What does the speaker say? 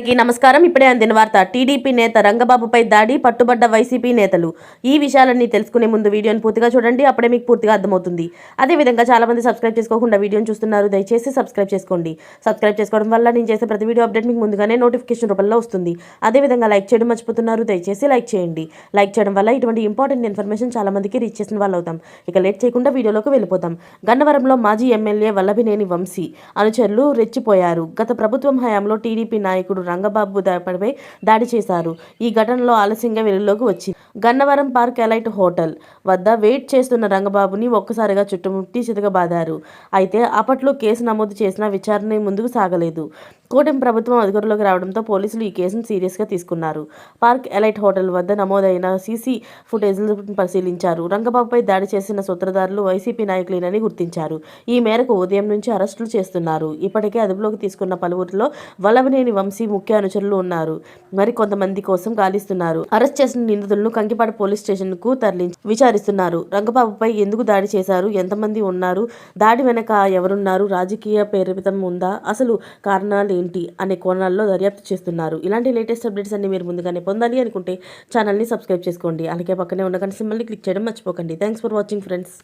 నమస్కారం. ఇప్పుడే అందిన వార్త. టీడీపీ నేత రంగబాబుపై దాడి, పట్టుబడ్డ వైసీపీ నేతలు. ఈ విషయాలన్నీ తెలుసుకునే ముందు వీడియోని పూర్తిగా చూడండి. అప్పుడే మీకు పూర్తిగా అర్థమవుతుంది. అదేవిధంగా చాలా మంది సబ్స్క్రైబ్ చేసుకోకుండా వీడియోని చూస్తున్నారు. దయచేసి సబ్స్క్రైబ్ చేసుకోండి. సబ్స్క్రైబ్ చేసుకోవడం వల్ల నేను చేసే ప్రతి వీడియో అప్డేట్ మీకు ముందుగానే నోటిఫికేషన్ రూపంలో వస్తుంది. అదేవిధంగా లైక్ చేయడం మర్చిపోతున్నారు. దయచేసి లైక్ చేయండి. లైక్ చేయడం వల్ల ఇటువంటి ఇంపార్టెంట్ ఇన్ఫర్మేషన్ చాలా మందికి రీచ్ చేసిన వాళ్ళు అవుతాం. ఇక లేట్ చేయకుండా వీడియోలోకి వెళ్ళిపోతాం. గన్నవరంలో మాజీ ఎమ్మెల్యే వల్లభినేని వంశీ అనుచరులు రెచ్చిపోయారు. గత ప్రభుత్వం హయాంలో టీడీపీ నాయకుడు రంగబాబు పై దాడి చేశారు. ఈ ఘటనలో ఆలస్యంగా వెలుగులోకి వచ్చింది. గన్నవరం పార్క్ ఎలైట్ హోటల్ వద్ద వెయిట్ చేస్తున్న రంగబాబుని ఒక్కసారిగా చుట్టుముట్టి చితకబాదారు. అయితే అప్పట్లో కేసు నమోదు చేసిన విచారణ ముందుకు సాగలేదు. కూటమి ప్రభుత్వం అధికారంలోకి రావడంతో పోలీసులు ఈ కేసును సీరియస్గా తీసుకున్నారు. పార్క్ ఎలైట్ హోటల్ వద్ద నమోదైన సీసీ ఫుటేజ్లను పరిశీలించారు. రంగబాబుపై దాడి చేసిన సూత్రధారులు వైసీపీ నాయకులేనని గుర్తించారు. ఈ మేరకు ఉదయం నుంచి అరెస్టులు చేస్తున్నారు. ఇప్పటికే అదుపులోకి తీసుకున్న పలువురిలో వల్లభినేని వంశీ ముఖ్య అనుచరులు ఉన్నారు. మరి కొంతమంది కోసం గాలిస్తున్నారు. అరెస్ట్ చేసిన నిందితులను కంకిపాడు పోలీస్ స్టేషన్ కు తరలించి విచారిస్తున్నారు. రంగబాబుపై ఎందుకు దాడి చేశారు, ఎంతమంది ఉన్నారు, దాడి వెనక ఎవరున్నారు, రాజకీయ ప్రేరేపితం ఉందా, అసలు కారణాలు ఏంటి అనే కోణాల్లో దర్యాప్తు చేస్తున్నారు. ఇలాంటి లేటెస్ట్ అప్డేట్స్ అన్ని మీరు ముందుగానే పొందాలి అనుకుంటే ఛానల్ని సబ్స్క్రైబ్ చేసుకోండి. అలాగే పక్కనే ఉన్న గంట సింబల్ని క్లిక్ చేయడం మర్చిపోకండి. Thanks for watching friends.